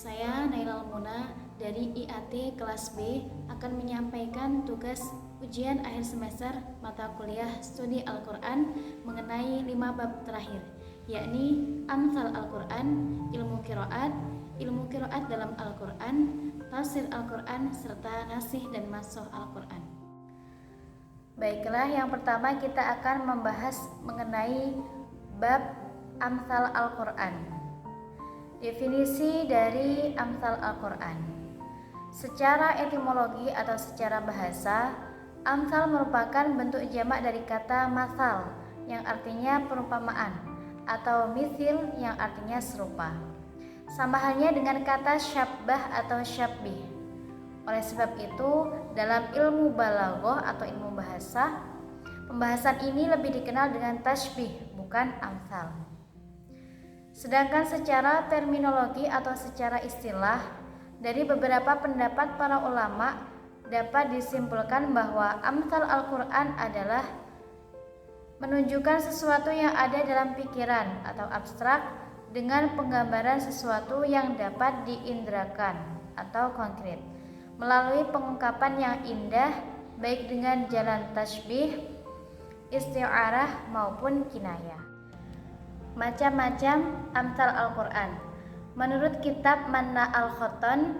Saya Nailal Muna dari IAT kelas B akan menyampaikan tugas ujian akhir semester mata kuliah studi Al-Quran mengenai 5 bab terakhir, yakni Amsal Al-Quran, ilmu qiraat dalam Al-Quran, tafsir Al-Quran, serta nasih dan masuh Al-Quran. Baiklah, yang pertama kita akan membahas mengenai bab Amsal Al-Quran. Definisi dari Amsal Al-Quran. Secara etimologi atau secara bahasa, Amsal merupakan bentuk jamak dari kata masal yang artinya perumpamaan atau misil yang artinya serupa. Sama halnya dengan kata syabbah atau syabbih. Oleh sebab itu, dalam ilmu balaghah atau ilmu bahasa, pembahasan ini lebih dikenal dengan tasbih, bukan amsal. Sedangkan secara terminologi atau secara istilah, dari beberapa pendapat para ulama dapat disimpulkan bahwa Amsal Al-Quran adalah menunjukkan sesuatu yang ada dalam pikiran atau abstrak dengan penggambaran sesuatu yang dapat diindrakan atau konkret melalui pengungkapan yang indah, baik dengan jalan tasbih, isti'arah maupun kinayah. Macam-macam Amsal Al-Quran. Menurut kitab Manna Al-Khoton,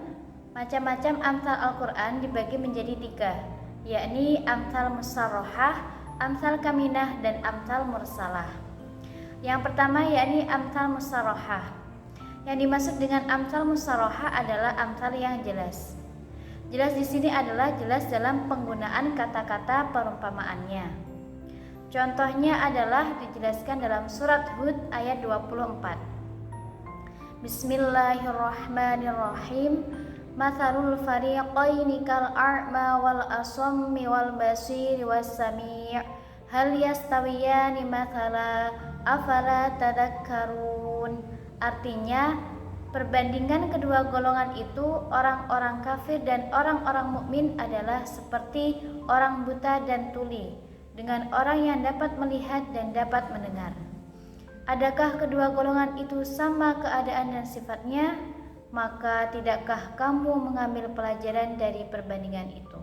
macam-macam Amsal Al-Quran dibagi menjadi 3, yakni Amsal Musarrohah, Amsal Kaminah, dan Amsal Mursalah. Yang pertama yakni Amsal Musarrohah. Yang dimaksud dengan Amsal Musarrohah adalah amsal yang jelas. Jelas di sini adalah jelas dalam penggunaan kata-kata perumpamaannya. Contohnya adalah dijelaskan dalam surat Hud ayat 24. Bismillahirrahmanirrahim. Mathalul fariqaini kal a'ma wal asammi wal basiri was sami' hal yastawiyani mathala afala tadakkarun. Artinya, perbandingan kedua golongan itu, orang-orang kafir dan orang-orang mukmin adalah seperti orang buta dan tuli dengan orang yang dapat melihat dan dapat mendengar. Adakah kedua golongan itu sama keadaan dan sifatnya? Maka tidakkah kamu mengambil pelajaran dari perbandingan itu?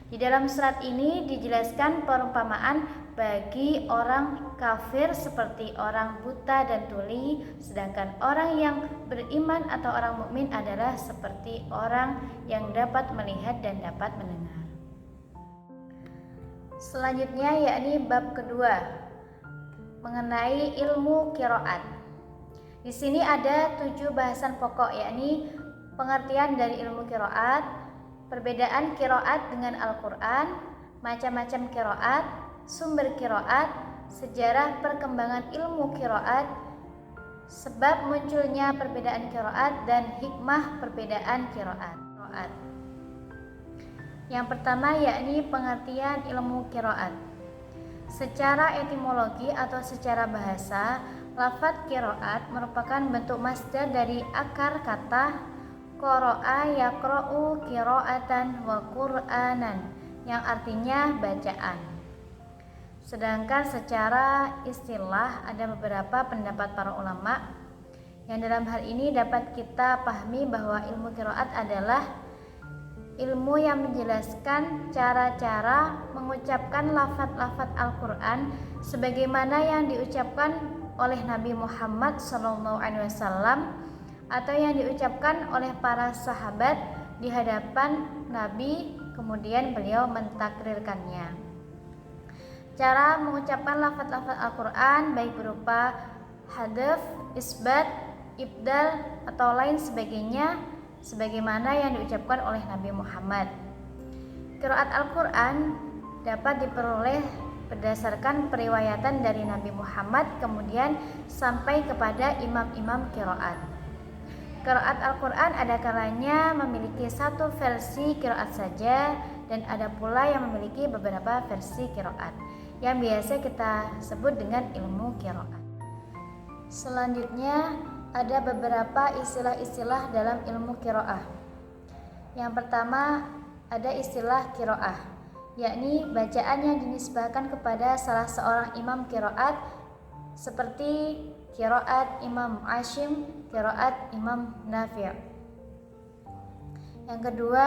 Di dalam surat ini dijelaskan perumpamaan bagi orang kafir seperti orang buta dan tuli, sedangkan orang yang beriman atau orang mukmin adalah seperti orang yang dapat melihat dan dapat mendengar. Selanjutnya yakni bab kedua mengenai ilmu qiraat. Di sini ada 7 bahasan pokok, yakni pengertian dari ilmu qiraat, perbedaan qiraat dengan Al-Quran, macam-macam qiraat, sumber qiraat, sejarah perkembangan ilmu qiraat, sebab munculnya perbedaan qiraat, dan hikmah perbedaan qiraat. Yang pertama yakni pengertian ilmu qiraat. Secara etimologi atau secara bahasa, lafadz qiraat merupakan bentuk masdar dari akar kata qara'a yaqra'u qira'atan wa qur'anan yang artinya bacaan. Sedangkan secara istilah ada beberapa pendapat para ulama yang dalam hal ini dapat kita pahami bahwa ilmu qiraat adalah ilmu yang menjelaskan cara-cara mengucapkan lafaz-lafaz Al-Quran sebagaimana yang diucapkan oleh Nabi Muhammad SAW atau yang diucapkan oleh para sahabat di hadapan Nabi, kemudian beliau mentakrirkannya. Cara mengucapkan lafaz-lafaz Al-Quran baik berupa hadaf, isbat, ibdal, atau lain sebagainya sebagaimana yang diucapkan oleh Nabi Muhammad. Qiraat Al-Quran dapat diperoleh berdasarkan periwayatan dari Nabi Muhammad kemudian sampai kepada imam-imam qiraat. Qiraat Al-Quran ada kalanya memiliki satu versi qiraat saja dan ada pula yang memiliki beberapa versi qiraat yang biasa kita sebut dengan ilmu qiraat. Selanjutnya ada beberapa istilah-istilah dalam ilmu qiraah. Yang pertama ada istilah qiraah, yakni bacaan yang dinisbahkan kepada salah seorang imam qiraat seperti qiraat Imam Asyim, qiraat Imam Nafi'. Yang kedua,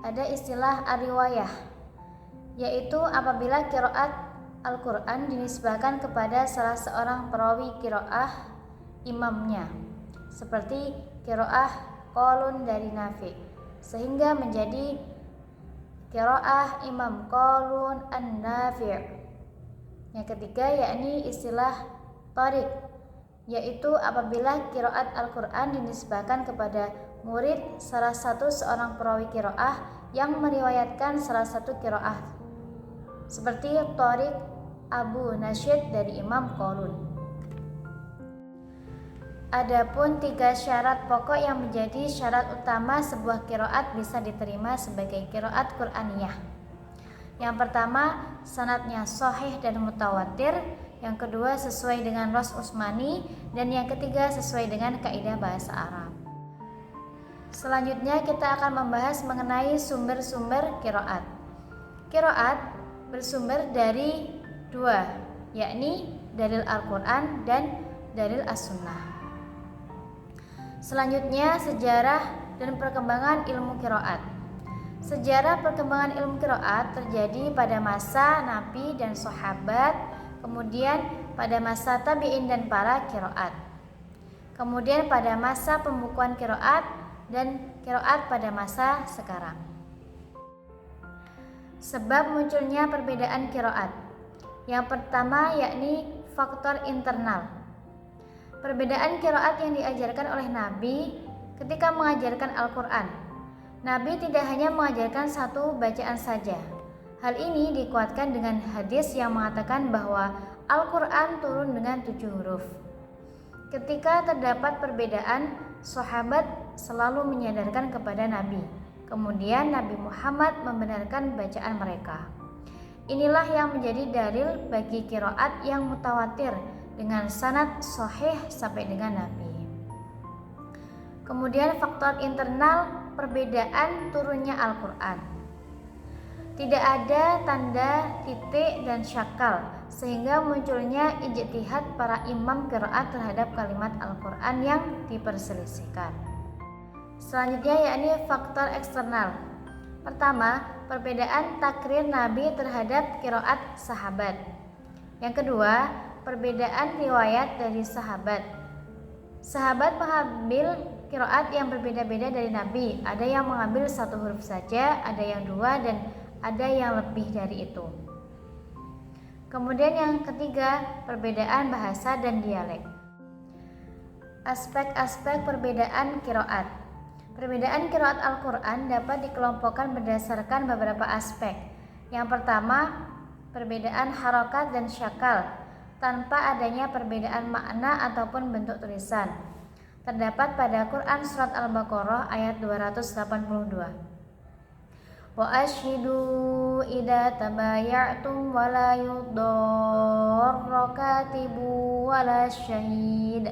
ada istilah ar-riwayah, yaitu apabila qiraat Al-Quran dinisbahkan kepada salah seorang perawi qiraah imamnya, seperti qiraah qalun dari Nafi', sehingga menjadi qiraah Imam Qalun an-Nafi'. Yang ketiga, yakni istilah tariq, yaitu apabila qiraat Al-Quran dinisbahkan kepada murid salah satu seorang perawi qiraah yang meriwayatkan salah satu qiraah, seperti tariq Abu Nasyid dari Imam Qalun. Adapun 3 syarat pokok yang menjadi syarat utama sebuah qiraat bisa diterima sebagai qiraat Qur'aniyah. Yang pertama, sanadnya sahih dan mutawatir. Yang kedua, sesuai dengan Ros Utsmani. Dan yang ketiga, sesuai dengan kaidah bahasa Arab. Selanjutnya kita akan membahas mengenai sumber-sumber qiraat. Qiraat bersumber dari 2, yakni dalil Al-Quran dan dalil As-Sunnah. Selanjutnya, sejarah dan perkembangan ilmu qiraat. Sejarah perkembangan ilmu qiraat terjadi pada masa Nabi dan sahabat, kemudian pada masa tabi'in dan para qiraat, kemudian pada masa pembukuan qiraat, dan qiraat pada masa sekarang. Sebab munculnya perbedaan qiraat. Yang pertama, yakni faktor internal. Perbedaan qiraat yang diajarkan oleh Nabi ketika mengajarkan Al-Quran. Nabi tidak hanya mengajarkan satu bacaan saja. Hal ini dikuatkan dengan hadis yang mengatakan bahwa Al-Quran turun dengan 7 huruf. Ketika terdapat perbedaan, sahabat selalu menyadarkan kepada Nabi. Kemudian Nabi Muhammad membenarkan bacaan mereka. Inilah yang menjadi dalil bagi qiraat yang mutawatir dengan sanad sahih sampai dengan Nabi. Kemudian faktor internal perbedaan turunnya Al-Quran. Tidak ada tanda titik dan syakal, sehingga munculnya ijtihad para imam qiraat terhadap kalimat Al-Quran yang diperselisihkan. Selanjutnya, yakni faktor eksternal. Pertama, perbedaan takrir Nabi terhadap qiraat sahabat. Yang kedua, perbedaan riwayat dari sahabat. Sahabat mengambil qiraat yang berbeda-beda dari Nabi. Ada yang mengambil 1 huruf saja, ada yang 2, dan ada yang lebih dari itu. Kemudian yang ketiga, perbedaan bahasa dan dialek. Aspek-aspek perbedaan qiraat. Perbedaan qiraat Al-Quran dapat dikelompokkan berdasarkan beberapa aspek. Yang pertama, perbedaan harokat dan syakal tanpa adanya perbedaan makna ataupun bentuk tulisan. Terdapat pada Quran Surat Al-Baqarah ayat 282. Wa ashhidu idza tabaya'tum wa la yudarra katibu wa la syahid.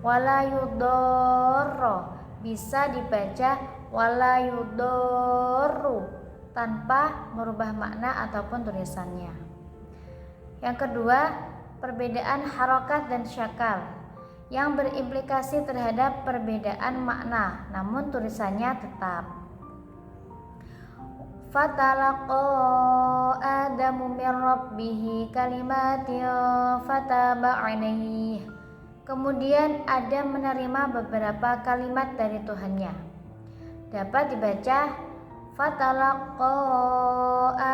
Wa la yudarra bisa dibaca wa la yudarru tanpa merubah makna ataupun tulisannya. Yang kedua, perbedaan harokat dan syakal yang berimplikasi terhadap perbedaan makna, namun tulisannya tetap. Fatalaqa Adamu min rabbih kalimatin fataba alaihi. Kemudian Adam menerima beberapa kalimat dari Tuhannya. Dapat dibaca Fatalaqa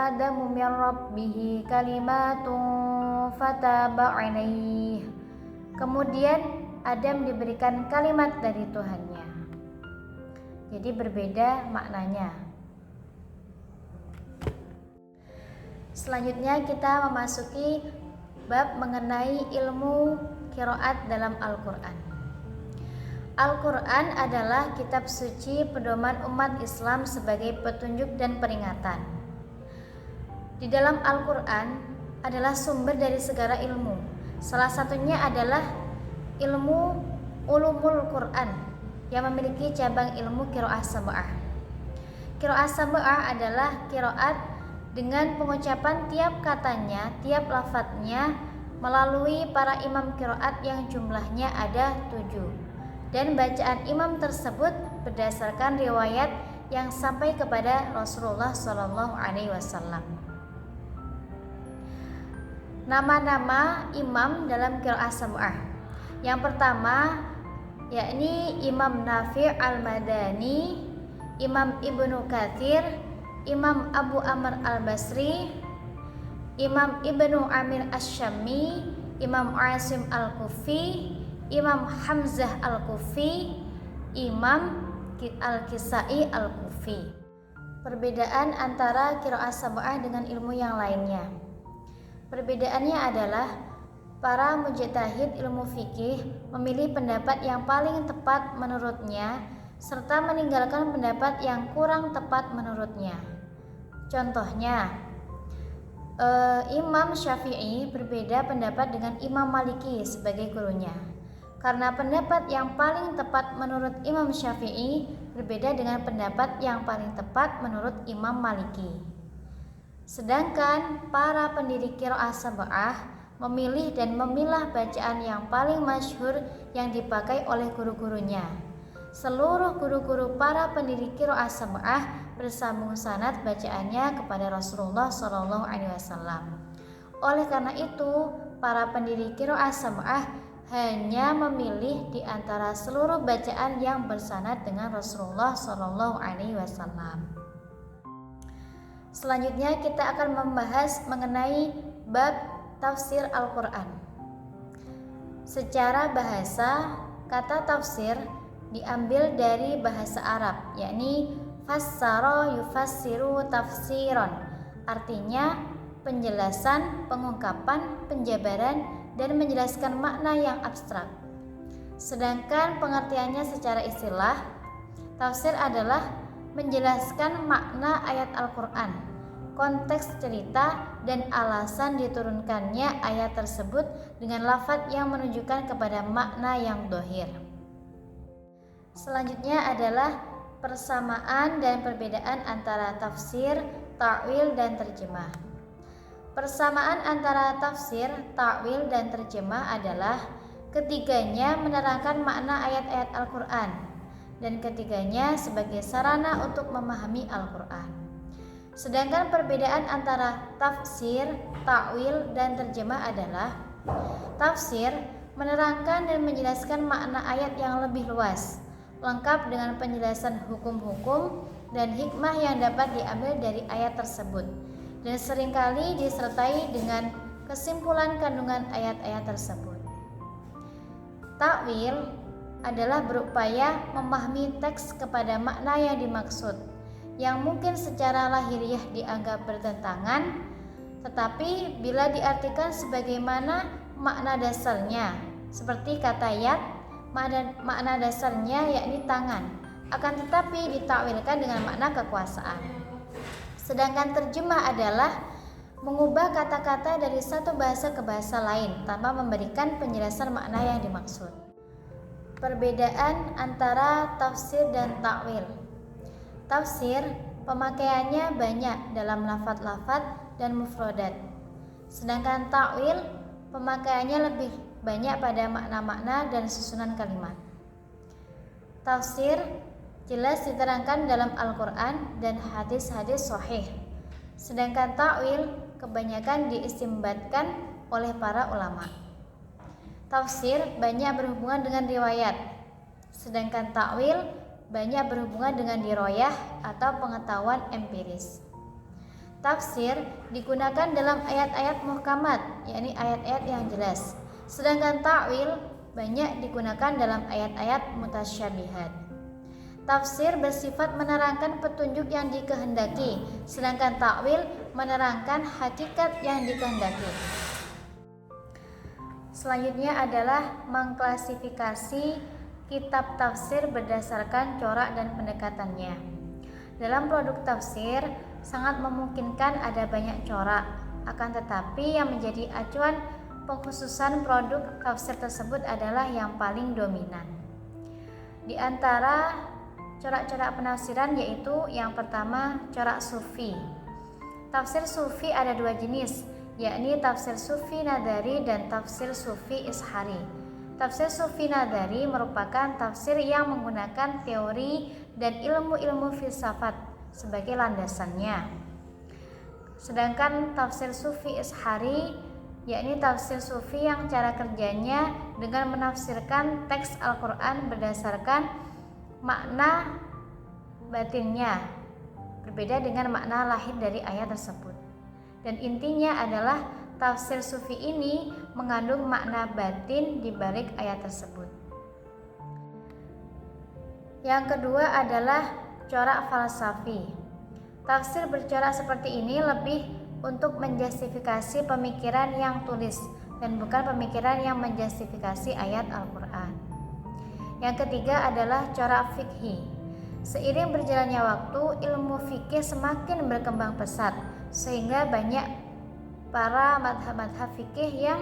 Adamu min rabbih kalimatun fataba alaihi. Kemudian Adam diberikan kalimat dari Tuhannya. Jadi berbeda maknanya. Selanjutnya kita memasuki bab mengenai ilmu qiraat dalam Al-Quran. Al-Quran adalah kitab suci pedoman umat Islam sebagai petunjuk dan peringatan. Di dalam Al-Quran adalah sumber dari segala ilmu. Salah satunya adalah ilmu ulumul Quran yang memiliki cabang ilmu qiraah sab'ah. Qiraah sab'ah adalah qiraat dengan pengucapan tiap katanya, tiap lafadznya melalui para imam qiraat yang jumlahnya ada 7, dan bacaan imam tersebut berdasarkan riwayat yang sampai kepada Rasulullah Shallallahu Alaihi Wasallam. Nama-nama imam dalam qiraat sab'ah. Yang pertama yakni Imam Nafi' Al-Madani, Imam Ibnu Katsir, Imam Abu Amr Al-Basri, Imam Ibnu Amir Asy-Syami, Imam Asim Al-Kufi, Imam Hamzah Al-Kufi, Imam Al-Kisai Al-Kufi. Perbedaan antara qiraat sab'ah dengan ilmu yang lainnya. Perbedaannya adalah para mujtahid ilmu fikih memilih pendapat yang paling tepat menurutnya serta meninggalkan pendapat yang kurang tepat menurutnya. Contohnya, Imam Syafi'i berbeda pendapat dengan Imam Maliki sebagai gurunya. Karena pendapat yang paling tepat menurut Imam Syafi'i berbeda dengan pendapat yang paling tepat menurut Imam Maliki. Sedangkan para pendiri qiraat sab'ah memilih dan memilah bacaan yang paling masyhur yang dipakai oleh guru-gurunya. Seluruh guru-guru para pendiri qiraat sab'ah bersambung sanad bacaannya kepada Rasulullah Shallallahu Alaihi Wasallam. Oleh karena itu, para pendiri qiraat sab'ah hanya memilih di antara seluruh bacaan yang bersanad dengan Rasulullah Shallallahu Alaihi Wasallam. Selanjutnya kita akan membahas mengenai bab tafsir Al-Quran. Secara bahasa, kata tafsir diambil dari bahasa Arab, yakni fassara yufassiru tafsiron, artinya penjelasan, pengungkapan, penjabaran, dan menjelaskan makna yang abstrak. Sedangkan pengertiannya secara istilah, tafsir adalah menjelaskan makna ayat Al-Quran, konteks cerita, dan alasan diturunkannya ayat tersebut dengan lafadz yang menunjukkan kepada makna yang dhahir. Selanjutnya adalah persamaan dan perbedaan antara tafsir, ta'wil, dan terjemah. Persamaan antara tafsir, ta'wil, dan terjemah adalah ketiganya menerangkan makna ayat-ayat Al-Quran dan ketiganya sebagai sarana untuk memahami Al-Quran. Sedangkan perbedaan antara tafsir, ta'wil, dan terjemah adalah tafsir menerangkan dan menjelaskan makna ayat yang lebih luas, lengkap dengan penjelasan hukum-hukum dan hikmah yang dapat diambil dari ayat tersebut, dan seringkali disertai dengan kesimpulan kandungan ayat-ayat tersebut. Ta'wil adalah berupaya memahami teks kepada makna yang dimaksud, yang mungkin secara lahiriah dianggap bertentangan, tetapi bila diartikan sebagaimana makna dasarnya, seperti kata yad, makna dasarnya yakni tangan, akan tetapi ditakwilkan dengan makna kekuasaan. Sedangkan terjemah adalah mengubah kata-kata dari satu bahasa ke bahasa lain tanpa memberikan penjelasan makna yang dimaksud. Perbedaan antara tafsir dan ta'wil. Tafsir pemakaiannya banyak dalam lafadz-lafadz dan mufradat. Sedangkan ta'wil pemakaiannya lebih banyak pada makna-makna dan susunan kalimat. Tafsir jelas diterangkan dalam Al-Quran dan hadis-hadis sahih. Sedangkan ta'wil kebanyakan diistimbatkan oleh para ulama. Tafsir banyak berhubungan dengan riwayat, sedangkan ta'wil banyak berhubungan dengan diroyah atau pengetahuan empiris. Tafsir digunakan dalam ayat-ayat muhkamat, yakni ayat-ayat yang jelas. Sedangkan ta'wil banyak digunakan dalam ayat-ayat mutasyabihat. Tafsir bersifat menerangkan petunjuk yang dikehendaki, sedangkan ta'wil menerangkan hakikat yang dikehendaki. Selanjutnya adalah mengklasifikasi kitab tafsir berdasarkan corak dan pendekatannya. Dalam produk tafsir sangat memungkinkan ada banyak corak, akan tetapi yang menjadi acuan pengkhususan produk tafsir tersebut adalah yang paling dominan. Di antara corak-corak penafsiran yaitu yang pertama corak sufi. Tafsir sufi ada dua jenis, yakni tafsir Sufi Nadari dan tafsir Sufi Ishari. Tafsir Sufi Nadari merupakan tafsir yang menggunakan teori dan ilmu-ilmu filsafat sebagai landasannya. Sedangkan tafsir Sufi Ishari yakni tafsir Sufi yang cara kerjanya dengan menafsirkan teks Al-Quran berdasarkan makna batinnya, berbeda dengan makna lahir dari ayat tersebut. Dan intinya adalah tafsir Sufi ini mengandung makna batin di balik ayat tersebut. Yang kedua adalah corak falsafi. Tafsir bercorak seperti ini lebih untuk menjustifikasi pemikiran yang tulis dan bukan pemikiran yang menjustifikasi ayat Al-Quran. Yang ketiga adalah corak fikhi. Seiring berjalannya waktu, ilmu fikih semakin berkembang pesat sehingga banyak para madhab-madhab fikih yang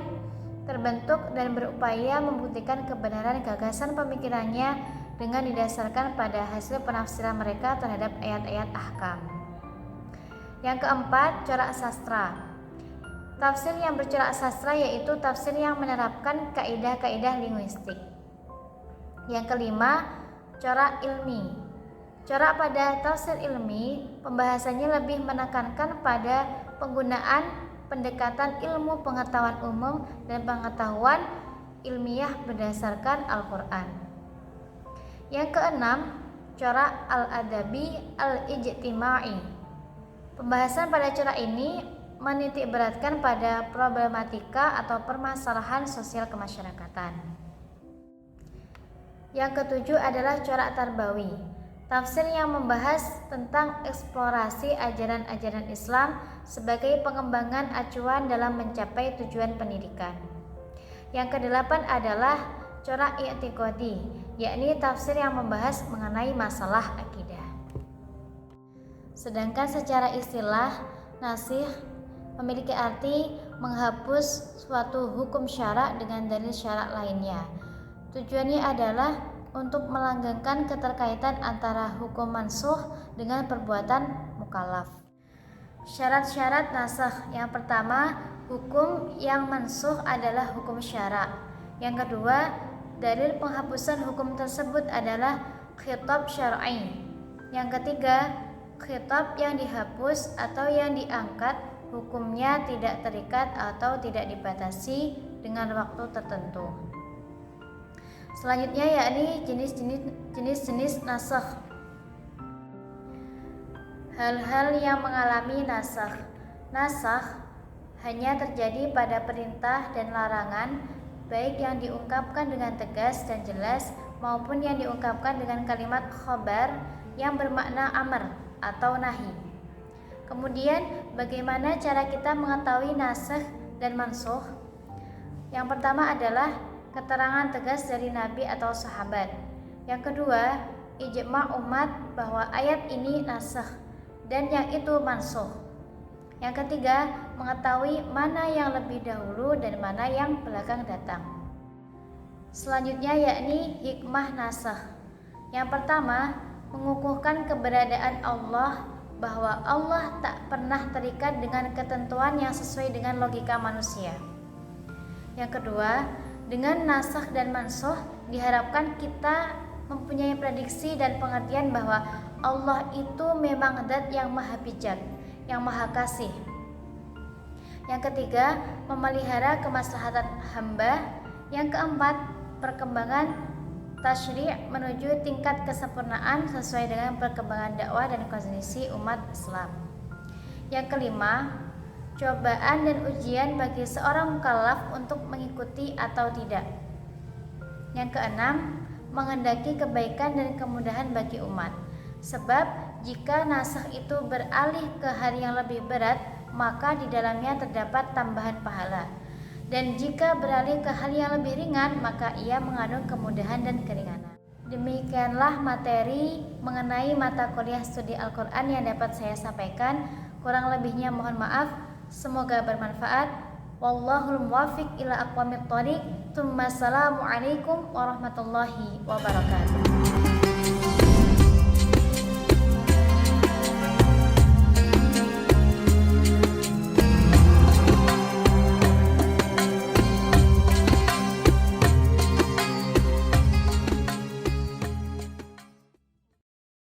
terbentuk dan berupaya membuktikan kebenaran gagasan pemikirannya dengan didasarkan pada hasil penafsiran mereka terhadap ayat-ayat ahkam. Yang keempat, corak sastra. Tafsir yang bercorak sastra yaitu tafsir yang menerapkan kaidah-kaidah linguistik. Yang kelima, corak ilmi. Corak pada tafsir ilmi, pembahasannya lebih menekankan pada penggunaan pendekatan ilmu pengetahuan umum dan pengetahuan ilmiah berdasarkan Al-Quran. Yang keenam, corak al-adabi al-ijtimai. Pembahasan pada corak ini menitik beratkan pada problematika atau permasalahan sosial kemasyarakatan. Yang ketujuh adalah corak tarbawi. Tafsir yang membahas tentang eksplorasi ajaran-ajaran Islam sebagai pengembangan acuan dalam mencapai tujuan pendidikan. Yang kedelapan adalah corak i'tiqadi, yakni tafsir yang membahas mengenai masalah akidah. Sedangkan secara istilah, nasih memiliki arti menghapus suatu hukum syarak dengan dalil syarak lainnya. Tujuannya adalah untuk melanggengkan keterkaitan antara hukum mansukh dengan perbuatan mukallaf. Syarat-syarat nasakh. Yang pertama, hukum yang mansukh adalah hukum syarak. Yang kedua, dalil penghapusan hukum tersebut adalah khitab syar'i. Yang ketiga, khitab yang dihapus atau yang diangkat hukumnya tidak terikat atau tidak dibatasi dengan waktu tertentu. Selanjutnya yakni jenis-jenis nasakh. Hal-hal yang mengalami nasakh. Nasakh hanya terjadi pada perintah dan larangan, baik yang diungkapkan dengan tegas dan jelas maupun yang diungkapkan dengan kalimat khobar yang bermakna amr atau nahi. Kemudian bagaimana cara kita mengetahui nasikh dan mansukh? Yang pertama adalah keterangan tegas dari Nabi atau sahabat. Yang kedua, ijma' umat bahwa ayat ini nasikh dan yang itu mansukh. Yang ketiga, mengetahui mana yang lebih dahulu dan mana yang belakang datang. Selanjutnya yakni hikmah nasikh. Yang pertama, mengukuhkan keberadaan Allah, bahwa Allah tak pernah terikat dengan ketentuan yang sesuai dengan logika manusia. Yang kedua, dengan nasakh dan mansukh diharapkan kita mempunyai prediksi dan pengertian bahwa Allah itu memang zat yang maha bijak, yang maha kasih. Yang ketiga, memelihara kemaslahatan hamba. Yang keempat, perkembangan tasyri' menuju tingkat kesempurnaan sesuai dengan perkembangan dakwah dan kondisi umat Islam. Yang kelima, cobaan dan ujian bagi seorang mukallaf untuk mengikuti atau tidak. Yang keenam, menghendaki kebaikan dan kemudahan bagi umat. Sebab jika nasakh itu beralih ke hal yang lebih berat, maka di dalamnya terdapat tambahan pahala. Dan jika beralih ke hal yang lebih ringan, maka ia mengandung kemudahan dan keringanan. Demikianlah materi mengenai mata kuliah studi Al-Quran yang dapat saya sampaikan. Kurang lebihnya mohon maaf. Semoga bermanfaat. Wallahul muwaffiq ila aqwamit thoriq. Assalamualaikum warahmatullahi wabarakatuh.